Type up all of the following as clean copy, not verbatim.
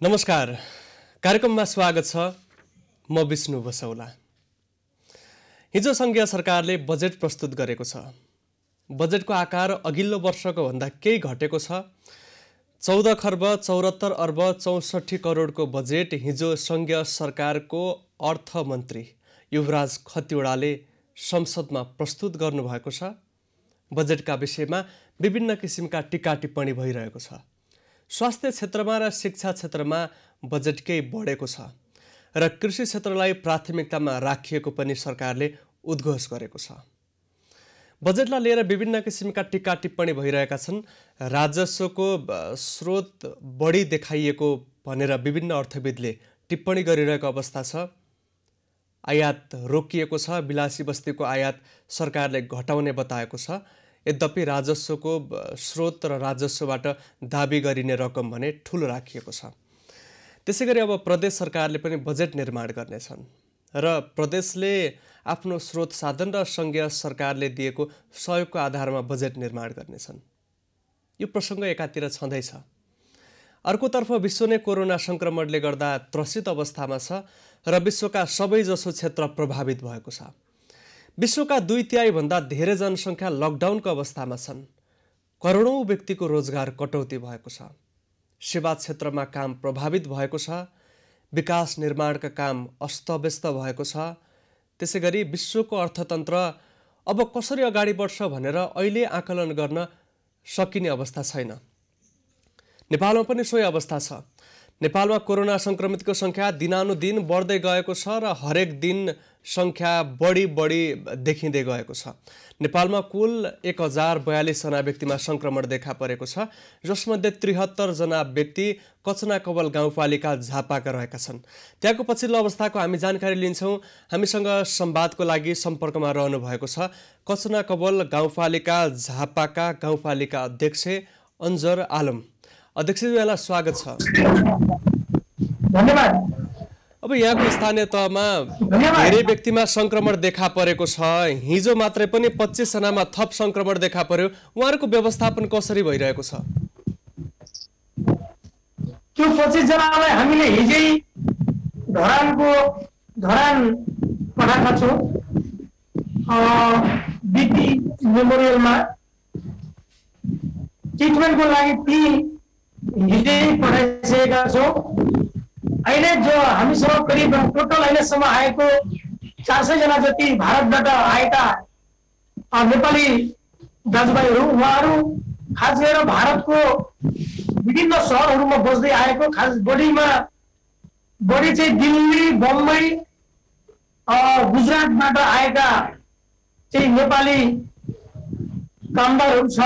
नमस्कार, कार्यक्रममा स्वागत छ। म विष्णु बसौला। हिजो संघीय सरकारले बजेट प्रस्तुत गरेको छ। बजेटको आकार अघिल्लो वर्षको भन्दा केही घटेको छ। 14 खर्ब 74 अर्ब 64 करोडको बजेट हिजो संघीय सरकारको अर्थमन्त्री युवराज खतिवड़ाले संसदमा प्रस्तुत गर्नुभएको छ। बजेटका विषयमा विभिन्न किसिमका टीका टिप्पणी भइरहेको छ। स्वास्थ्य क्षेत्रमा र शिक्षा क्षेत्रमा बजेट केही बढेको छ र कृषि क्षेत्रलाई प्राथमिकतामा राखिएको पनि सरकारले उद्घोष गरेको छ। बजेटलाई लिएर विभिन्न किसिमका टीका टिप्पणी भइरहेका छन्। राजस्वको स्रोत बढी देखाइएको भनेर विभिन्न अर्थविदले टिप्पणी गरिरहेको अवस्था छ। आयात रोकिएको छ। विलासी बस्तीको आयात सरकारले घटाउने बताएको छ। यद्यपि राजस्वको स्रोत र राजस्वबाट दाबी गरिने रकम भने ठूलो राखिएको छ। त्यसैगरी अब प्रदेश सरकारले पनि बजेट निर्माण गर्नेछन् र प्रदेशले आफ्नो स्रोत साधन र संघीय सरकारले दिएको सहयोगको आधारमा बजेट निर्माण गर्नेछन्। यो प्रसङ्ग एकातिर छँदैछ। अर्कोतर्फ विश्व नै कोरोना संक्रमणले गर्दा त्रसित अवस्थामा छ र विश्वका सबैजसो क्षेत्र प्रभावित भएको छ। विश्वका 2/3 भन्दा धेरै जनसङ्ख्या लकडाउनको अवस्थामा छन्। करोडौं व्यक्तिको रोजगार कटौती भएको छ। सेवा क्षेत्रमा काम प्रभावित भएको छ। विकास निर्माणका काम अस्तव्यस्त भएको छ। त्यसैगरी विश्वको अर्थतन्त्र अब कसरी अगाडि बढ्छ भनेर अहिले आकलन गर्न सकिने अवस्था छैन। नेपालमा पनि सोही अवस्था छ। नेपालमा कोरोना संक्रमितको संख्या दिनानुदिन बढ्दै गएको छ र हरेक दिन संख्या बढी देखिँदै गएको छ। नेपालमा कुल 1042 जना व्यक्तिमा संक्रमण देखा परेको छ, जसमध्ये 73 जना व्यक्ति कचनाकवल गाउँपालिका झापाका रहेका छन्। त्यहाँको पछिल्लो अवस्थाको हामी जानकारी लिन्छौँ। हामीसँग संवादको लागि सम्पर्कमा रहनु भएको छ कचनाकवल गाउँपालिका झापाका गाउँपालिका अध्यक्ष अन्जर आलम। अध्यक्षज्यूलाई स्वागत छ। धन्यवाद। अब यहाँको स्थानीय तहमा धेरै व्यक्तिमा संक्रमण देखा परेको छ। हिजो मात्रै पनि 25 जनामा थप संक्रमण देखा पर्यो। उहाँहरूको व्यवस्थापन कसरी भइरहेको छ? त्यो 25 जनालाई हामीले हिजै धरान पठाएका छौँ बीपी मेमोरियलमा ट्रिटमेन्टको लागि ती हिजै पठाइसकेका छौँ। अहिले जो हामीसँग करिब टोटल अहिलेसम्म आएको 400 जना जति भारतबाट आएका नेपाली दाजुभाइहरू, उहाँहरू खास गरेर भारतको विभिन्न सहरहरूमा बस्दै आएको, खास बढी चाहिँ दिल्ली, बम्बई, गुजरातबाट आएका चाहिँ नेपाली कामदारहरू छ।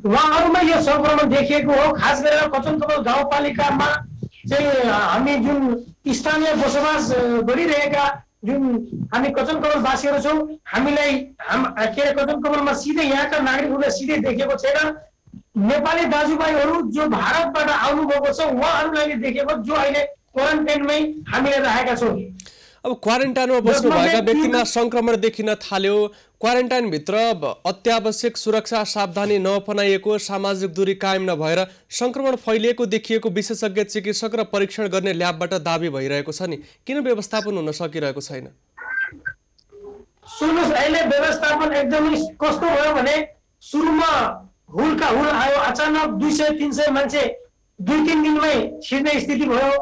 उहाँहरूमा यो संक्रमण देखिएको हो। खास गरेर कचनकवल गाउँपालिकामा चाहिँ हामी जुन स्थानीय बसोबास गरिरहेका जुन हामी कचनकवलवासीहरू छौँ, हामीलाई कचनकवलमा सिधै यहाँका नागरिकहरूले सिधै देखेको छैन। नेपाली दाजुभाइहरू जो भारतबाट आउनुभएको छ उहाँहरूलाई देखेको, जो अहिले क्वारेन्टाइनमै हामीले राखेका छौँ। अब क्वारेन्टाइनमा बस्नु भएका व्यक्तिमा संक्रमण देखिन थाल्यो। क्वारेन्टाइनभित्र अत्यावश्यक सुरक्षा सावधानी नअपनाइएको, सामाजिक दूरी कायम नभएर संक्रमण फैलिएको देखिएको विशेषज्ञ चिकित्सक र परीक्षण गर्ने ल्याबबाट दाबी भइरहेको छ नि, किन व्यवस्थापन हुन सकिरहेको छैन? सुन्नुहोस्, अहिले व्यवस्थापन एकदमै कस्तो भयो भने सुरुमा हुलका हुल आयो। अचानक 200-300 मान्छे 2-3 दिनमै छिर्ने स्थिति भयो।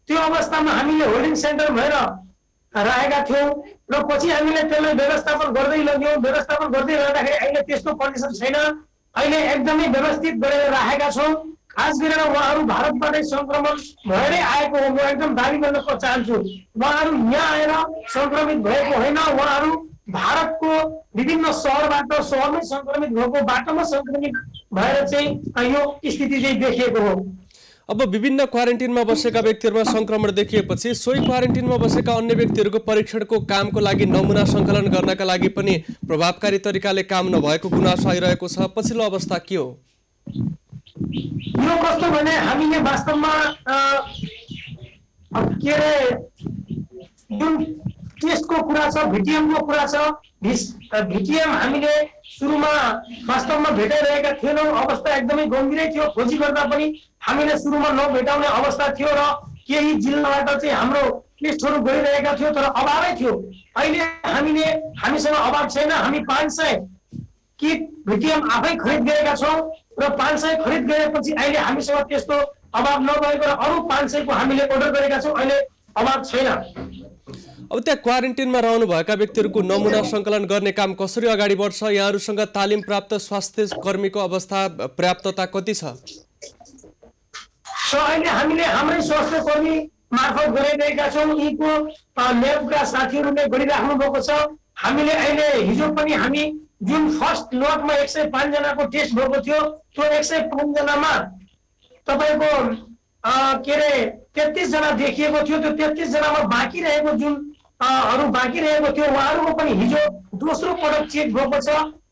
त्यो अवस्थामा हामीले होल्डिङ सेन्टर भएर राखेका थियौँ र पछि हामीले त्यसलाई व्यवस्थापन गर्दै लग्यौँ। व्यवस्थापन गर्दै रहँदाखेरि अहिले त्यस्तो कन्डिसन छैन। अहिले एकदमै व्यवस्थित गरेर राखेका छौँ। खास गरेर उहाँहरू भारतबाटै संक्रमण भएरै आएको हो, म एकदम दाबी गर्न चाहन्छु। उहाँहरू यहाँ आएर संक्रमित भएको होइन। उहाँहरू भारतको विभिन्न सहरमै संक्रमित भएको, बाटोमा संक्रमित भएर चाहिँ यो स्थिति चाहिँ देखिएको हो। अब विभिन्न क्वारेन्टिनमा बसेका व्यक्तिहरूमा संक्रमण देखिएपछि सोही क्वारेन्टिनमा बसेका अन्य व्यक्तिहरूको परीक्षणको कामको लागि नमुना सङ्कलन गर्नका लागि पनि प्रभावकारी तरिकाले काम नभएको गुनासो आइरहेको छ। पछिल्लो अवस्था के हो? यो कस्तो भने हामीले वास्तवमा के अरे जुन टेस्टको कुरा छ, भिटिएमको कुरा छ, भिटिएम हामीले सुरुमा वास्तवमा भेटाइरहेका थिएनौँ, अवस्था एकदमै गम्भीरै थियो। खोजी गर्दा पनि हामीले सुरुमा नभेटाउने अवस्था थियो र केही जिल्लाबाट चाहिँ हाम्रो टेस्टहरू गरिरहेका थियो, तर अभावै थियो। अहिले हामीसँग अभाव छैन। हामी 500 किट भिटिएम आफै खरिद गरेका छौँ र 500 खरिद गरेपछि अहिले हामीसँग त्यस्तो अभाव नभएको र अरू 500 को हामीले अर्डर गरेका छौँ। अहिले अभाव छैन। अब त्यहाँ क्वारेन्टिनमा रहनुभएका व्यक्तिहरूको नमुना सङ्कलन गर्ने काम कसरी अगाडि बढ्छ? यहाँहरूसँग तालिम प्राप्त स्वास्थ्य कर्मीको अवस्था पर्याप्तता कति छ? अहिले हामीले हाम्रै स्वास्थ्य कर्मी मार्फत गरिरहेका छौँ। यीको ल्याबका साथीहरूले गरिराख्नु भएको छ। हामीले अहिले हिजो पनि हामी जुन फर्स्ट लटमा 105 जनाको टेस्ट भएको थियो, त्यो 105 जनामा तपाईँको के अरे 33 जना देखिएको थियो। त्यो 33 जनामा बाँकी रहेको जुन बाँकी रहेको थियो उहाँहरूको पनि हिजो दोस्रो पटक चेक भएको छ।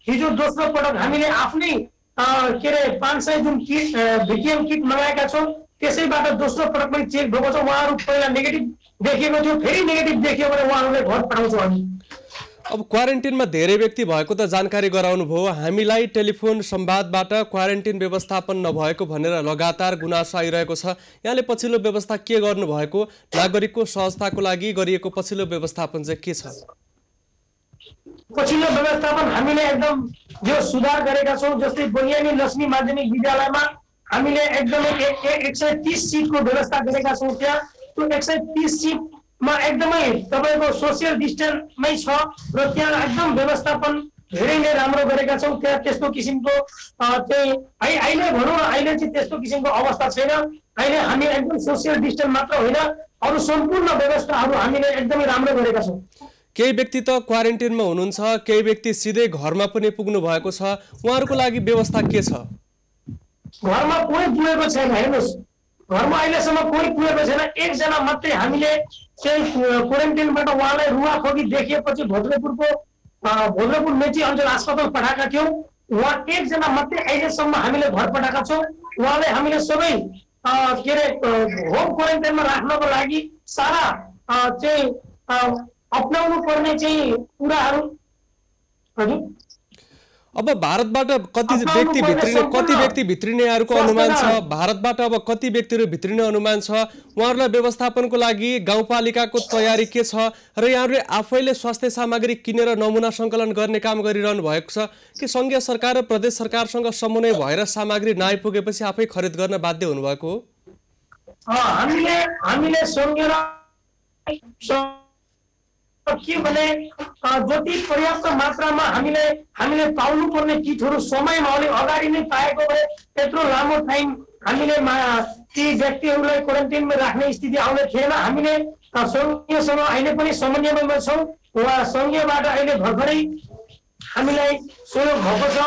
हिजो दोस्रो पटक हामीले आफ्नै के अरे 500 जुन किट भिटिएम किट मगाएका छौँ, त्यसैबाट दोस्रो पटक पनि चेक भएको छ। उहाँहरू पहिला नेगेटिभ देखिएको थियो, फेरि नेगेटिभ देखियो भने उहाँहरूलाई घर पठाउँछौँ हामी। अब क्वारेन्टिनमा धेरै व्यक्ति भएको त जानकारी गराउनु भयो। हामीलाई टेलिफोन संवादबाट क्वारेन्टिन व्यवस्थापन नभएको भनेर लगातार गुनासो आइरहेको छ। यहाँले पछिल्लो व्यवस्था के गर्नुभएको? नागरिकको सहजताको लागि गरिएको पछिल्लो व्यवस्थापन चाहिँ के छ? पछिल्लो व्यवस्थापन हामीले एकदम जो सुधार गरेका छौँ। जस्तै बनियानी लक्ष्मी माध्यमिक विद्यालयमा हामीले एकदमै 130 सिटको व्यवस्था गरेका छौँ। त्यहाँ त्यो 130 सिटमा एकदमै तपाईँको सोसियल डिस्टेन्समै छ र त्यहाँ एकदम व्यवस्थापन धेरै नै राम्रो गरेका छौँ। त्यहाँ त्यस्तो किसिमको चाहिँ अहिले भनौँ न, अहिले चाहिँ त्यस्तो किसिमको अवस्था छैन। अहिले हामी एकदम सोसियल डिस्टेन्स मात्र होइन, अरू सम्पूर्ण व्यवस्थाहरू हामीले एकदमै राम्रो गरेका छौँ। केही व्यक्ति त क्वारेन्टिनमा हुनुहुन्छ, केही व्यक्ति सिधै घरमा पनि पुग्नु भएको छ। उहाँहरूको लागि व्यवस्था के छ? घरमा कोही पुगेको छैन। हेर्नुहोस्, घरमा अहिलेसम्म कोही पुगेको छैन। एकजना मात्रै हामीले चाहिँ क्वारेन्टिनबाट उहाँलाई रुवाखोकी देखिएपछि भोजपुर मेची अञ्चल अस्पताल पठाएका थियौँ। उहाँ एकजना मात्रै अहिलेसम्म हामीले घर पठाएका छौँ। उहाँलाई हामीले सबै के अरे होम क्वारेन्टाइनमा राख्नको लागि सारा चाहिँ अपनाउनु पर्ने चाहिँ कुराहरू। अब भारतबाट कति व्यक्ति भित्रिने यहाँहरूको अनुमान छ? भारतबाट अब कति व्यक्तिहरू भित्रिने अनुमान छ? उहाँहरूलाई व्यवस्थापनको लागि गाउँपालिकाको तयारी के छ र यहाँहरूले आफैले स्वास्थ्य सामग्री किनेर नमुना सङ्कलन गर्ने काम गरिरहनु भएको छ कि सङ्घीय सरकार र प्रदेश सरकारसँग समन्वय भएर सामग्री नआइपुगेपछि आफै खरिद गर्न बाध्य हुनुभएको हो? हामीले सङ्घीय के भने जति पर्याप्त मात्रामा हामीले पाउनु पर्ने किटहरू समयमा अलिक अगाडि नै पाएको भए त्यत्रो लामो टाइम हामीले ती व्यक्तिहरूलाई क्वारेन्टाइनमा राख्ने स्थिति आउने थिएन। हामीले सङ्घीयसँग अहिले पनि समन्वयमा छौँ। उहाँ सङ्घीयबाट अहिले भर्खरै हामीलाई सहयोग भएको छ।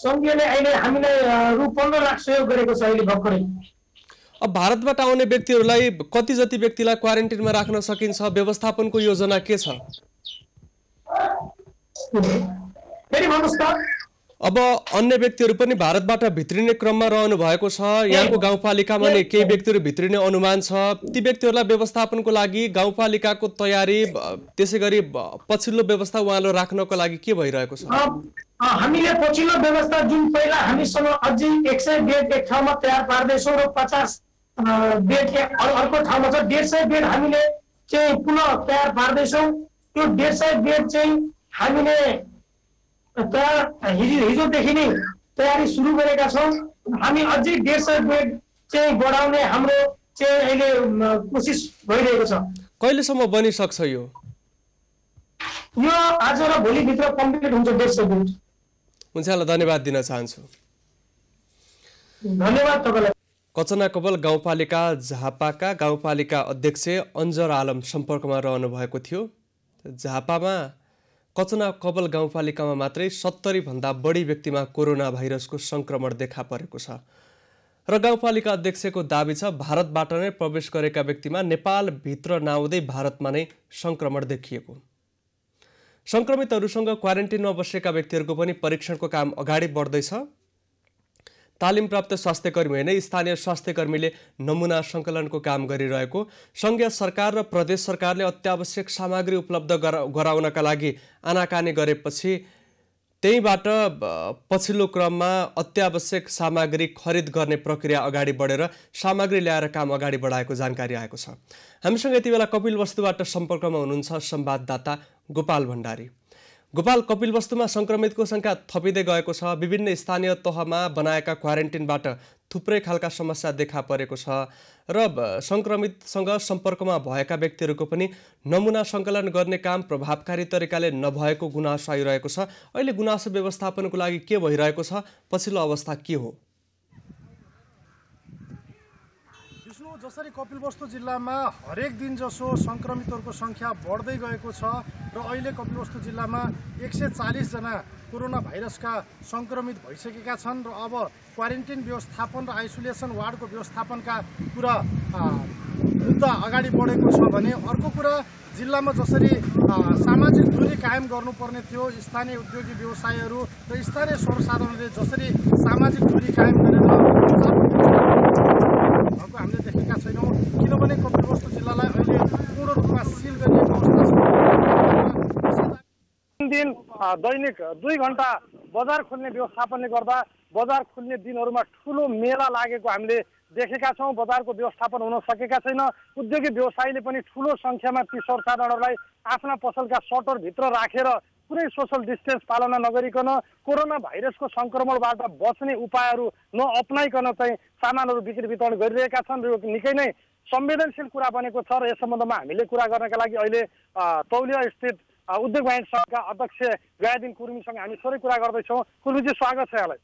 सङ्घीयले अहिले हामीलाई रु 15 लाख सहयोग गरेको छ अहिले भर्खरै। अब भारतबाट आउने व्यक्तिहरूलाई कति जति व्यक्तिलाई क्वारेन्टिनमा राख्न सकिन्छ? व्यवस्थापनको योजना के छ? अब अन्य व्यक्तिहरू पनि भारतबाट भित्रिने क्रममा रहनु भएको छ। यहाँको गाउँपालिकामा नै केही व्यक्तिहरू भित्रिने अनुमान छ। ती व्यक्तिहरूलाई व्यवस्थापनको लागि गाउँपालिकाको तयारी, त्यसै गरी पछिल्लो व्यवस्था उहाँले राख्नको लागि के भइरहेको छ? हामीले पछिल्लो व्यवस्था जुन पहिला हामीसँग अझै 100 बेड एक ठाउँमा तयार पार्दैछौँ र 50 बेड अर्को ठाउँमा छ। 150 बेड हामीले चाहिँ पुनः तयार पार्दैछौँ। त्यो 150 बेड चाहिँ हामीले हिजोदेखि नै तयारी सुरु गरेका छौँ। हामी अझै 150 बेड चाहिँ बढाउने हाम्रो चाहिँ अहिले कोसिस भइरहेको छ। कहिलेसम्म बनिसक्छ यो? आज र भोलिभित्र कम्प्लिट हुन्छ 150 बेड। हुन्छ, धन्यवाद दिन चाहन्छु। धन्यवाद तपाईँलाई। कचना कवल गाउँपालिका झापाका गाउँपालिका अध्यक्ष अन्जर आलम सम्पर्कमा रहनु भएको थियो। झापामा कचना कवल गाउँपालिकामा मात्रै 70 भन्दा बढी व्यक्तिमा कोरोना भाइरसको संक्रमण देखा परेको छ र गाउँपालिका अध्यक्षको दाबी छ भारतबाट नै प्रवेश गरेका व्यक्तिमा नेपाल भित्र नआउँदै भारतमा नै संक्रमण देखिएको। संक्रमितहरूसँग क्वारेन्टिनमा बसेका व्यक्तिहरूको पनि परीक्षणको काम अगाडि बढ्दैछ। तालिम प्राप्त स्वास्थ्यकर्मी होइन, स्थानीय स्वास्थ्यकर्मीले नमुना सङ्कलनको काम गरिरहेको, सङ्घीय सरकार र प्रदेश सरकारले अत्यावश्यक सामग्री उपलब्ध गराउनका लागि आनाकानी गरेपछि त्यहीबाट पछिल्लो क्रममा अत्यावश्यक सामग्री खरिद गर्ने प्रक्रिया अगाडि बढेर सामग्री ल्याएर काम अगाडि बढाएको जानकारी आएको छ। हामीसँग यति बेला कपिलवस्तुबाट सम्पर्कमा हुनुहुन्छ संवाददाता गोपाल भण्डारी। गोपाल, कपिलवस्तुमा सङ्क्रमितको सङ्ख्या थपिँदै गएको छ। विभिन्न स्थानीय तहमा बनाएका क्वारेन्टिनबाट थुप्रै खालका समस्या देखा परेको छ र सङ्क्रमितसँग सम्पर्कमा भएका व्यक्तिहरूको पनि नमुना सङ्कलन गर्ने काम प्रभावकारी तरिकाले नभएको गुनासो आइरहेको छ। अहिले गुनासो व्यवस्थापनको लागि के भइरहेको छ, पछिल्लो अवस्था के हो? जसरी कपिलवस्तु जिल्लामा हरेक दिन जसो सङ्क्रमितहरूको सङ्ख्या बढ्दै गएको छ र अहिले कपिलवस्तु जिल्लामा 140 जना कोरोना भाइरसका सङ्क्रमित भइसकेका छन् र अब क्वारेन्टिन व्यवस्थापन र आइसोलेसन वार्डको व्यवस्थापनका कुरा मुद्दा अगाडि बढेको छ भने अर्को कुरा जिल्लामा जसरी सामाजिक दूरी कायम गर्नुपर्ने थियो, स्थानीय उद्योगी व्यवसायीहरू र स्थानीय सर्वसाधारणले जसरी सामाजिक दूरी कायम गरेर हामीले देखेका छैनौँ, किनभने कपिलवस्तु जिल्लालाई अहिले पूर्ण रूपमा सिल गर्ने व्यवस्था छ। दिन दैनिक 2 घण्टा बजार खोल्ने व्यवस्थापनले गर्दा बजार खुल्ने दिनहरूमा ठुलो मेला लागेको हामीले देखेका छौँ। बजारको व्यवस्थापन हुन सकेका छैन। उद्योगी व्यवसायीले पनि ठुलो सङ्ख्यामा ती सर्वसाधारणलाई आफ्ना पसलका सटरभित्र राखेर कुनै सोसल डिस्टेन्स पालना नगरिकन कोरोना भाइरसको सङ्क्रमणबाट बच्ने उपायहरू नअप्नाइकन चाहिँ सामानहरू बिक्री वितरण गरिरहेका छन् र निकै नै संवेदनशील कुरा बनेको छ र यस सम्बन्धमा हामीले कुरा गर्नका लागि अहिले तौलिया स्थित उद्योग वाणिज्य सङ्घका अध्यक्ष गयादिन कुर्मीसँग हामी थोरै कुरा गर्दैछौँ। कुर्मीजी, स्वागत छ यहाँलाई।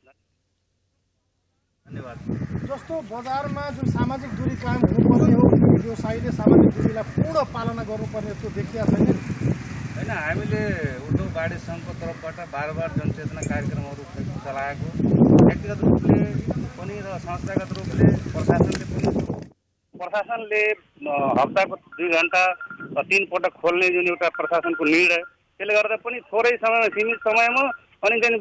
धन्यवाद। जस्तो बजारमा जुन सामाजिक दूरी कायम हुनुपर्ने हो, व्यवसायीले सामाजिक दूरीलाई पूर्ण पालना गर्नुपर्ने त्यो देखिया छैन होइन। हामीले उद्योग वाणिज्य सङ्घको तर्फबाट बार जनचेतना कार्यक्रमहरू चलाएको, व्यक्तिगत रूपले पनि र संस्थागत रूपले प्रशासनले हप्ताको 2 घण्टा 3 पटक खोल्ने जुन एउटा प्रशासनको निर्णय, त्यसले गर्दा पनि थोरै समयमा सीमित समयमा अनि चाहिँ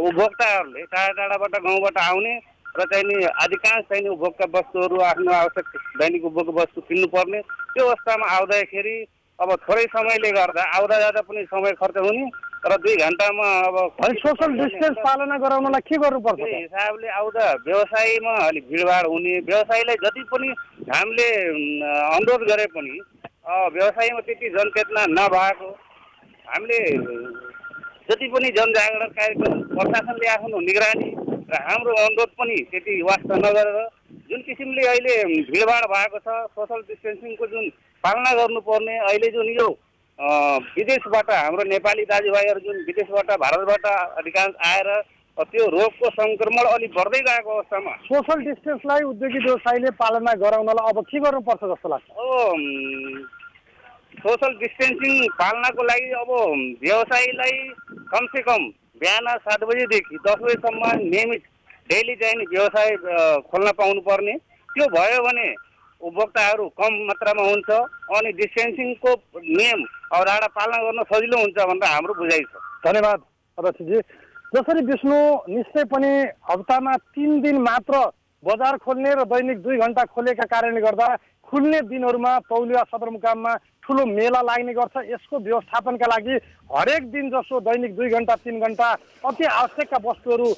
उपभोक्ताहरूले टाढा टाढाबाट गाउँबाट आउने र चाहिँ नि अधिकांश चाहिँ उपभोक्ता वस्तुहरू आफ्नो आवश्यक दैनिक उपभोग वस्तु किन्नुपर्ने त्यो अवस्थामा आउँदाखेरि अब थोरै समयले गर्दा आउँदा जाँदा पनि समय खर्च हुने र 2 घण्टामा अब सोसल डिस्टेन्स पालना गराउनलाई के गर्नुपर्छ? त्यो हिसाबले आउँदा व्यवसायमा अलिक भिडभाड हुने, व्यवसायीलाई जति पनि हामीले अनुरोध गरे पनि व्यवसायमा त्यति जनचेतना नभएको, हामीले जति पनि जनजागरण कार्यक्रम प्रशासनले आफ्नो निगरानी र हाम्रो अनुरोध पनि त्यति वास्ता नगरेर जुन किसिमले अहिले भिडभाड भएको छ, सोसल डिस्टेन्सिङको जुन पालना गर्नुपर्ने, अहिले जुन यो विदेशबाट हाम्रो नेपाली दाजुभाइहरू जुन विदेशबाट भारतबाट अधिकांश आएर त्यो रोगको सङ्क्रमण अलिक बढ्दै गएको अवस्थामा सोसल डिस्टेन्सलाई उद्योगी व्यवसायीले पालना गराउनलाई अब के गर्नुपर्छ जस्तो लाग्छ? अब सोसल डिस्टेन्सिङ पालनाको लागि अब व्यवसायीलाई कमसेकम बिहान 7 बजेदेखि 10 बजेसम्म नियमित डेली चाहिँ व्यवसाय खोल्न पाउनुपर्ने। त्यो भयो भने उपभोक्ताहरू कम मात्रामा हुन्छ अनि डिस्टेन्सिङको नियम अवधारणा पालना गर्न सजिलो हुन्छ भनेर हाम्रो बुझाइ छ। धन्यवाद अध्यक्षजी। जसरी विष्णु, निश्चय पनि हप्तामा 3 दिन मात्र बजार खोल्ने र दैनिक 2 घण्टा खोलेका कारणले गर्दा खुल्ने दिनहरूमा तौलिया सदरमुकाममा ठुलो मेला लाग्ने गर्छ। यसको व्यवस्थापनका लागि हरेक दिन जसो दैनिक 2 घण्टा 3 घण्टा अति आवश्यकका वस्तुहरू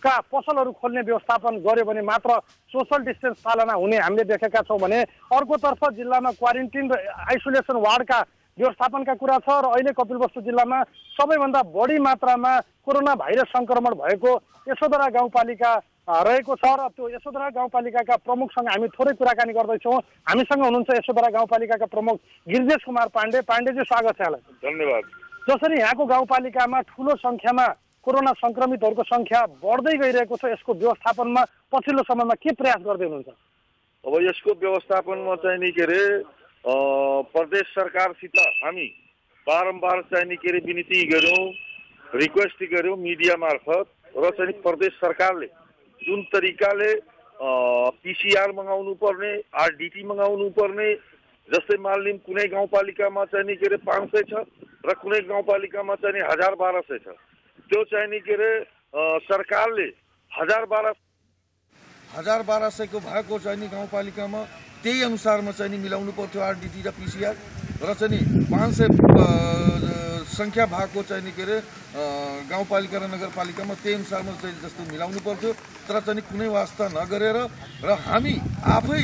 का पसलहरू खोल्ने व्यवस्थापन गर्यो भने मात्र सोसल डिस्टेन्स पालना हुने हामीले देखेका छौँ भने अर्कोतर्फ जिल्लामा क्वारेन्टिन र आइसोलेसन वार्डका व्यवस्थापनका कुरा छ र अहिले कपिलवस्तु जिल्लामा सबैभन्दा बढी मात्रामा कोरोना भाइरस सङ्क्रमण भएको यशोधरा गाउँपालिका रहेको छ र त्यो यशोधरा गाउँपालिकाका प्रमुखसँग हामी थोरै कुराकानी गर्दैछौँ। हामीसँग हुनुहुन्छ यशोधरा गाउँपालिकाका प्रमुख गिरिजेश कुमार पाण्डे। पाण्डेजी, स्वागत छ यहाँलाई। धन्यवाद। जसरी यहाँको गाउँपालिकामा ठुलो सङ्ख्यामा कोरोना सङ्क्रमितहरूको सङ्ख्या बढ्दै गइरहेको छ, यसको व्यवस्थापनमा पछिल्लो समयमा के प्रयास गर्दै हुनुहुन्छ? अब यसको व्यवस्थापनमा चाहिँ नि के अरे प्रदेश सरकारसित हामी बारम्बार चाहिँ नि के अरे विनती गऱ्यौँ, रिक्वेस्ट गऱ्यौँ मिडिया मार्फत र चाहिँ प्रदेश सरकारले जुन तरिकाले PCR मगाउनु पर्ने, RDT मगाउनु पर्ने, जस्तै मानिलिउँ कुनै गाउँपालिकामा चाहिँ नि के अरे 500 छ र कुनै गाउँपालिकामा चाहिँ नि 1000-1200 छ। त्यो चाहिँ नि के अरे सरकारले 1000-1200 1200 को भएको चाहिँ नि गाउँपालिकामा त्यही अनुसारमा चाहिँ नि मिलाउनु पर्थ्यो आरडिटी र पिसिआर र चाहिँ नि 500 संख्या भएको चाहिँ नि के अरे गाउँपालिका र नगरपालिकामा त्यही अनुसारमा चाहिँ जस्तो मिलाउनु पर्थ्यो तर चाहिँ कुनै वास्ता नगरेर र हामी आफै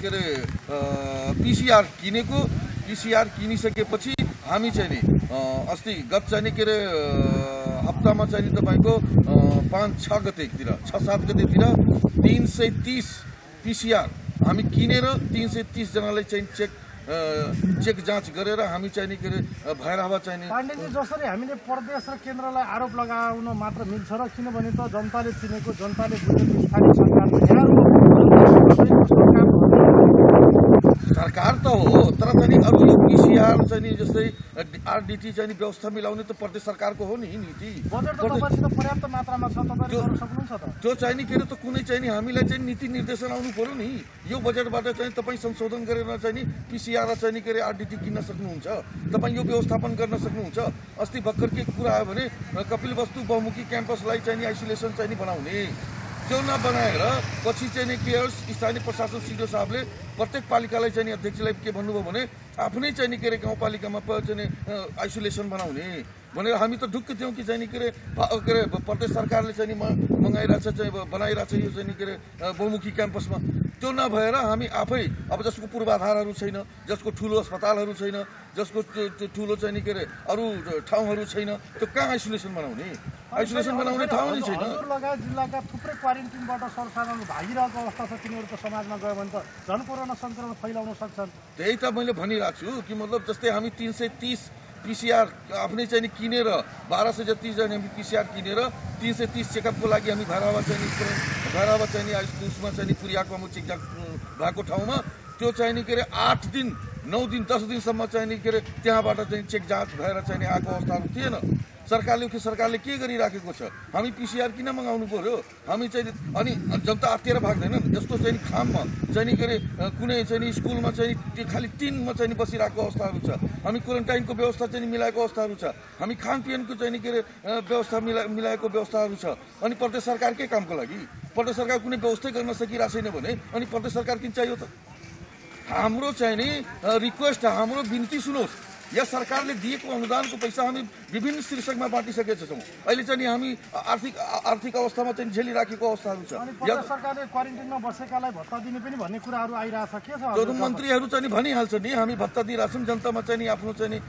के अरे पिसिआर किनिसकेपछि हामी चाहिँ नि अस्ति गत चाहिँ नि के अरे हप्तामा चाहिँ नि तपाईँको 5-6 गतेतिर 6-7 गतेतिर 330 पिसिआर हामी किनेर 330 जनालाई चाहिँ चेक जाँच गरेर हामी चाहिँ नि के अरे भएर हावा चाहिँ पाण्डेजी जसरी हामीले प्रदेश र केन्द्रलाई आरोप लगाउन मात्र मिल्छ र किनभने त जनताले चिनेको जनताले बुझेको स्थानीय सरकार त हो तर चाहिँ अरू यो पिसिआर चाहिँ नि जस्तै आरडिटी चाहिँ नि व्यवस्था मिलाउने त प्रदेश सरकारको हो नि नीति पर्याप्त मात्रामा छ तपाईहरु गर्न सक्नुहुन्छ त त्यो चाहिँ नि के अरे त कुनै चाहिँ नि हामीलाई चाहिँ नीति निर्देशन आउनु पर्यो नि यो बजेटबाट चाहिँ तपाईँ संशोधन गरेर चाहिँ नि पिसिआर र चाहिँ नि के अरे आरडिटी किन्न सक्नुहुन्छ तपाईँ यो व्यवस्थापन गर्न सक्नुहुन्छ अस्ति भर्खर के कुरा आयो भने कपिलवस्तु बहुमुखी क्याम्पसलाई चाहिँ नि आइसोलेसन चाहिँ नि बनाउने त्यो नबनाएर पछि चाहिँ नि के स्थानीय प्रशासन सिडिओ साहबले प्रत्येक पालिकालाई चाहिँ अध्यक्षलाई के भन्नुभयो भने आफ्नै चाहिँ नि के अरे गाउँपालिकामा चाहिँ आइसोलेसन बनाउने भनेर हामी त ढुक्क थियौँ कि चाहिँ नि के अरे प्रदेश सरकारले चाहिँ नि मगाइरहेछ चाहिँ बनाइरहेछ यो चाहिँ नि के अरे बहुमुखी क्याम्पसमा त्यो नभएर हामी आफै अब जसको पूर्वाधारहरू छैन जसको ठुलो अस्पतालहरू छैन जसको ठुलो चाहिँ नि के अरे अरू ठाउँहरू छैन त्यो कहाँ आइसोलेसन बनाउने ठाउँ नै छैन लगायत जिल्लाका थुप्रै क्वारेन्टिनबाट सरसामानहरू भागिरहेको अवस्था छ तिनीहरूको समाजमा गयो भने त झन् कोरोना संक्रमण फैलाउन सक्छन् त्यही त मैले भनिरहेको छु कि मतलब जस्तै हामी 330 पिसिआर आफ्नै चाहिँ नि किनेर 1200 जति चाहिँ हामी पिसिआर किनेर 330 चेकअपको लागि हामी भैरवा चाहिँ नि उसमा चाहिँ नि पुर्याएको चेक भएको ठाउँमा त्यो चाहिँ नि के अरे 8 दिन 9 दिन 10 दिनसम्म चाहिँ नि के अरे त्यहाँबाट चाहिँ चेक जाँच भएर चाहिँ नि आएको अवस्थाहरू थिएन सरकारले के गरिराखेको छ हामी पिसिआर किन मगाउनु पर्यो हामी चाहिँ अनि जनता आत्तिएर भाग्दैन जस्तो चाहिँ नि खाममा चाहिँ नि के अरे कुनै चाहिँ नि स्कुलमा चाहिँ खालि टिनमा चाहिँ नि बसिरहेको अवस्थाहरू छ हामी क्वारेन्टाइनको व्यवस्था चाहिँ मिलाएको अवस्थाहरू छ हामी खानपिनको चाहिँ नि के अरे व्यवस्था मिलाएको व्यवस्थाहरू छ अनि प्रदेश सरकारकै कामको लागि प्रदेश सरकार कुनै व्यवस्थै गर्न सकिरहेको छैन भने अनि प्रदेश सरकार किन चाहियो त हाम्रो चाहिँ नि रिक्वेस्ट हाम्रो बिन्ती सुनोस् यस सरकारले दिएको अनुदानको पैसा हामी विभिन्न शीर्षकमा बाँटिसकेका छौँ अहिले चाहिँ हामी आर्थिक अवस्थामा चाहिँ झेलिराखेको अवस्थाहरू छ सरकारले क्वारेन्टिनमा बसेकालाई भत्ता दिने पनि भन्ने कुराहरू आइरहेछ के छ जो मन्त्रीहरू चाहिँ भनिहाल्छ नि हामी भत्ता दिइरहेछौँ जनतामा चाहिँ आफ्नो चाहिँ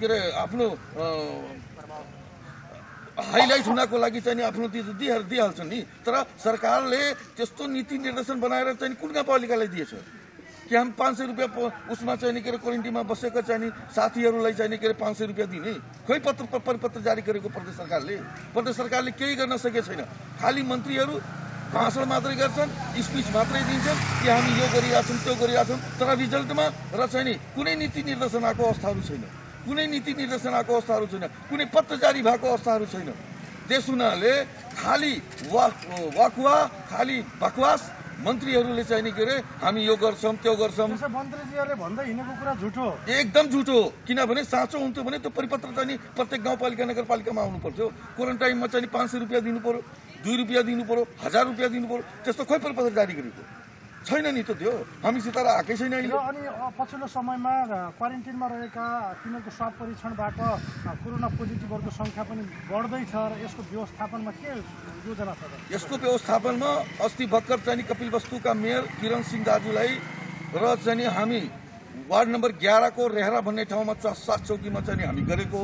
के अरे आफ्नो हाइलाइट हुनको लागि चाहिँ आफ्नो दिइहाल्छन् नि तर सरकारले त्यस्तो नीति निर्देशन बनाएर चाहिँ कुन गाउँपालिकालाई दिएछ कि हम 500 रुपियाँ उसमा चाहिँ के अरे क्वारेन्टिनमा बसेका चाहिँ साथीहरूलाई चाहिँ के अरे 500 रुपियाँ दिने खोइ परिपत्र जारी गरेको प्रदेश सरकारले केही गर्न सकेको छैन खालि मन्त्रीहरू भाषण मात्रै गर्छन् स्पिच मात्रै दिन्छन् कि हामी यो गरिरहेछौँ त्यो गरिरहेछौँ तर रिजल्टमा र चाहिँ कुनै नीति निर्देशन आएको अवस्थाहरू छैन कुनै पत्र जारी भएको अवस्थाहरू छैन त्यस हुनाले खालि वाकवा खालि बकवास मन्त्रीहरूले चाहिँ के अरे हामी यो गर्छौँ त्यो गर्छौँ मन्त्रीजीहरूले भन्दै हिँडेको कुरा झुटो एकदम झुटो किनभने साँचो हुन्थ्यो भने त्यो परिपत्र चाहिँ प्रत्येक गाउँपालिका नगरपालिकामा आउनु पर्थ्यो क्वारेन्टाइनमा चाहिँ 500 रुपियाँ दिनु पर्यो 2 रुपियाँ दिनु पर्यो 1000 रुपियाँ दिनु पर्यो त्यस्तो खोइ परिपत्र जारी गरेको छैन नि त त्यो हामीसित आएकै छैन अहिले अनि पछिल्लो समयमा क्वारेन्टिनमा रहेका तिनीहरूको स्वाब परीक्षणबाट कोरोना पोजिटिभहरूको सङ्ख्या पनि बढ्दैछ र यसको व्यवस्थापनमा के योजना छ यसको व्यवस्थापनमा अस्ति भर्खर चाहिँ कपिलवस्तुका मेयर किरण सिंह दाजुलाई र चाहिँ हामी वार्ड नम्बर 11 को रेहरा भन्ने ठाउँमा 7 चौकीमा चाहिँ हामी गरेको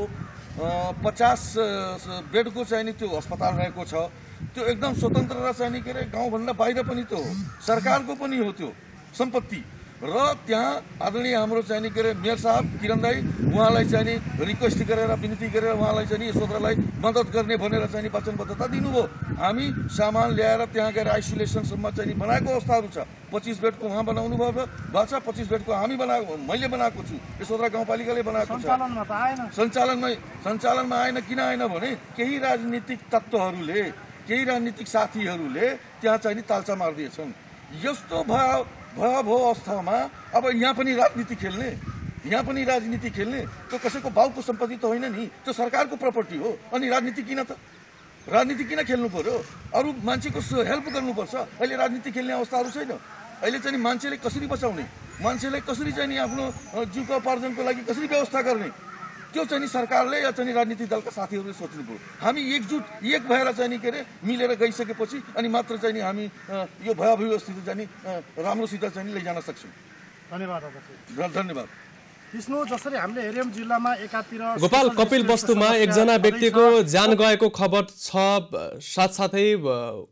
50 बेडको चाहिँ त्यो अस्पताल रहेको छ त्यो एकदम स्वतन्त्र र चाहिँ के अरे गाउँभन्दा बाहिर पनि त्यो सरकारको पनि हो त्यो सम्पत्ति र त्यहाँ आदरणीय हाम्रो चाहिँ के अरे मेयर साहब किरण दाई उहाँलाई चाहिँ रिक्वेस्ट गरेर विनती गरेर उहाँलाई चाहिँ यशोधरालाई मद्दत गर्ने भनेर चाहिँ वचनबद्धता दिनुभयो हामी सामान ल्याएर त्यहाँ गएर आइसोलेसनसम्म चाहिँ बनाएको अवस्थाहरू छ 25 बेडको उहाँ बनाउनु भएको छ 25 बेडको मैले बनाएको छु यशोधरा गाउँपालिकाले बनाएको छ सञ्चालनमा आएन किन आएन भने केही राजनीतिक तत्त्वहरूले केही राजनीतिक साथीहरूले त्यहाँ चाहिँ तालचा मारिदिएछन् यस्तो भयावह अवस्थामा अब यहाँ पनि राजनीति खेल्ने त्यो कसैको बाउको सम्पत्ति त होइन नि त्यो सरकारको प्रपर्टी हो अनि राजनीति किन त राजनीति किन खेल्नु पर्यो? अरू मान्छेको हेल्प गर्नुपर्छ। अहिले राजनीति खेल्ने अवस्थाहरू छैन। अहिले चाहिँ मान्छेले कसरी बचाउने, मान्छेलाई कसरी चाहिँ आफ्नो जीविकोपार्जनको लागि कसरी व्यवस्था गर्ने, त्यो चाहिँ सरकारले या चाहिँ राजनीतिक दलका साथीहरूले सोच्नु पर्यो। हामी एकजुट एक भएर चाहिँ के अरे मिलेर गइसकेपछि अनि मात्र चाहिँ हामी यो भयावह स्थिति चाहिँ राम्रोसित चाहिँ लैजान सक्छौँ। धन्यवाद। धन्यवाद। विष्णु, जसरी हामीले हेर्यौँ जिल्लामा एकातिर गोपाल कपिल वस्तुमा एकजना व्यक्तिको ज्यान गएको खबर छ, साथसाथै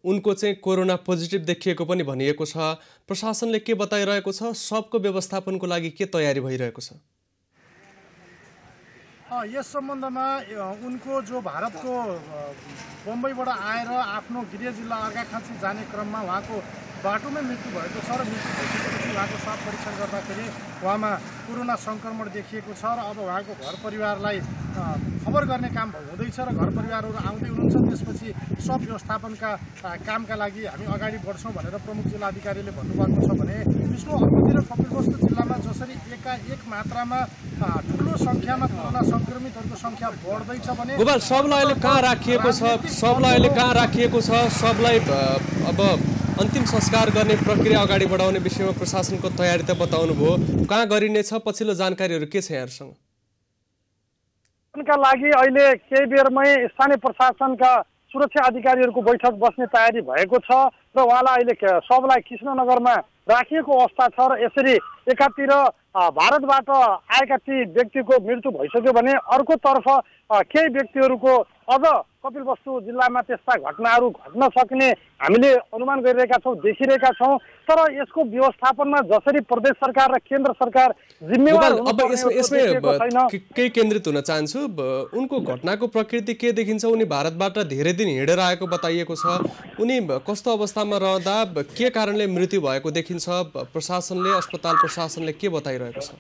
उनको चाहिँ कोरोना पोजिटिभ देखिएको पनि भनिएको छ। प्रशासनले के बताइरहेको छ? सबको व्यवस्थापनको लागि के तयारी भइरहेको छ? यस सम्बन्धमा उनको जो भारतको बम्बईबाट आएर आफ्नो गृह जिल्ला अर्घाखाँची जाने क्रममा उहाँको बाटोमै मृत्यु भएको छ र मृत्यु भइसकेपछि उहाँको स्वाब परीक्षण गर्दाखेरि उहाँमा कोरोना सङ्क्रमण देखिएको छ र अब उहाँको घर परिवारलाई खबर गर्ने काम हुँदैछ र घर परिवारहरू आउँदै हुनुहुन्छ। त्यसपछि सब व्यवस्थापनका कामका लागि हामी अगाडि बढ्छौँ भनेर प्रमुख जिल्ला अधिकारीले भन्नुभएको छ भने विष्णु, अर्कोतिर कपिलवस्तु जिल्लामा जसरी एकाएक मात्रामा ठुलो सङ्ख्यामा कोरोना सङ्क्रमितहरूको सङ्ख्या बढ्दैछ भने गोपाल सबलाई अहिले कहाँ राखिएको छ? सबलाई अब अन्तिम संस्कार गर्ने प्रक्रिया अगाडि बढाउने विषयमा प्रशासनको तयारी त बताउनु भयो, कहाँ गरिनेछ? पछिल्लो जानकारीहरू के छ यहाँहरूसँग? का लागि अहिले केही बेरमै स्थानीय प्रशासनका सुरक्षा अधिकारीहरूको बैठक बस्ने तयारी भएको छ र उहाँलाई अहिले सबलाई कृष्णनगरमा राखिएको अवस्था छ र यसरी एकातिर भारतबाट आएका ती व्यक्तिको मृत्यु भइसक्यो भने अर्कोतर्फ केही व्यक्तिहरूको अझ कपिलवस्तु जिल्लामा त्यस्ता घटनाहरू घट्न सक्ने हामीले अनुमान गरिरहेका छौँ, देखिरहेका छौँ। तर यसको व्यवस्थापनमा जसरी प्रदेश सरकार र केन्द्र सरकार जिम्मेवार अब यसमै केही केन्द्रित हुन चाहन्छु। उनको घटनाको प्रकृति के देखिन्छ? उनी भारतबाट धेरै दिन हिँडेर आएको बताइएको छ। उनी कस्तो अवस्थामा रहँदा के कारणले मृत्यु भएको देखिन्छ? अस्पताल प्रशासनले के बताइरहेको छ?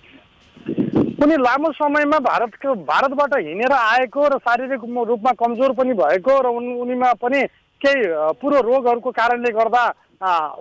उनी लामो समयमा भारतबाट हिँडेर आएको र शारीरिक रूपमा कमजोर पनि भएको र उनीमा पनि केही पुरो रोगहरूको कारणले गर्दा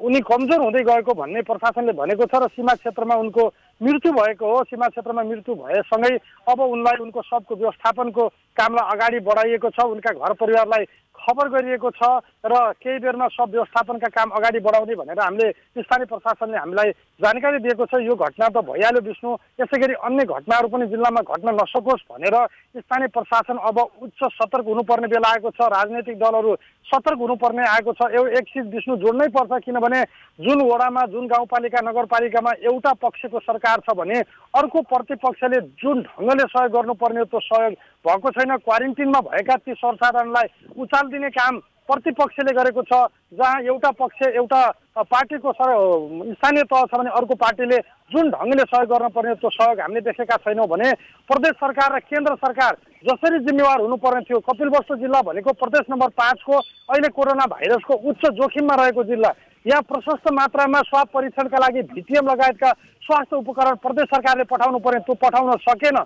उनी कमजोर हुँदै गएको भन्ने प्रशासनले भनेको छ र सीमा क्षेत्रमा उनको मृत्यु भएको हो। सीमा क्षेत्रमा मृत्यु भएसँगै अब उनलाई उनको सबको व्यवस्थापनको कामलाई अगाडि बढाइएको छ। उनका घर परिवारलाई खबर गरिएको छ र केही बेरमा सब व्यवस्थापनका काम अगाडि बढाउने भनेर हामीले स्थानीय प्रशासनले हामीलाई जानकारी दिएको छ। यो घटना त भइहाल्यो विष्णु, यसै गरी अन्य घटनाहरू पनि जिल्लामा घट्न नसकोस् भनेर स्थानीय प्रशासन अब उच्च सतर्क हुनुपर्ने बेला आएको छ। राजनैतिक दलहरू सतर्क हुनुपर्ने आएको छ। एक चिज विष्णु जोड्नै पर्छ, किनभने जुन वडामा जुन गाउँपालिका नगरपालिकामा एउटा पक्षको सरकार छ भने अर्को प्रतिपक्षले जुन ढङ्गले सहयोग गर्नुपर्ने त्यो सहयोग भएको छैन। क्वारेन्टिनमा भएका ती सर्वसाधारणलाई उचाल दिने काम प्रतिपक्षले गरेको छ। जहाँ एउटा पक्ष एउटा पार्टीको स्थानीय तह छ भने अर्को पार्टीले जुन ढङ्गले सहयोग गर्नुपर्ने त्यो सहयोग हामीले देखेका छैनौँ भने प्रदेश सरकार र केन्द्र सरकार जसरी जिम्मेवार हुनुपर्ने थियो। कपिलवस्तु जिल्ला भनेको प्रदेश नम्बर 5 को अहिले कोरोना भाइरसको उच्च जोखिममा रहेको जिल्ला। यहाँ प्रशस्त मात्रामा स्वाब परीक्षणका लागि भिटिएम लगायतका स्वास्थ्य उपकरण प्रदेश सरकारले पठाउनु पर्ने, त्यो पठाउन सकेन।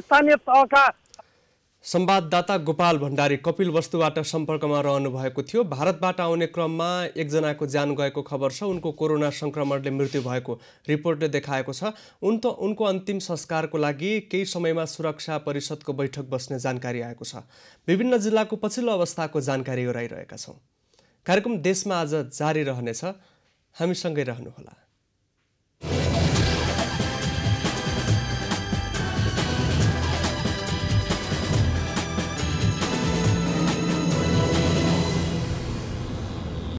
स्थानीय तहका संवाददाता गोपाल भण्डारी कपिलवस्तुबाट सम्पर्कमा रहनु भएको थियो। भारतबाट आउने क्रममा एकजनाको ज्यान गएको खबर छ। उनको कोरोना संक्रमणले मृत्यु भएको रिपोर्टले देखाएको छ। उनको अन्तिम संस्कारको लागि केही समयमा सुरक्षा परिषदको बैठक बस्ने जानकारी आएको छ। विभिन्न जिल्लाको पछिल्लो अवस्थाको जानकारी गराइरहेका छौँ। कार्यक्रम देशमा आज जारी रहनेछ, हामीसँगै रहनुहोला।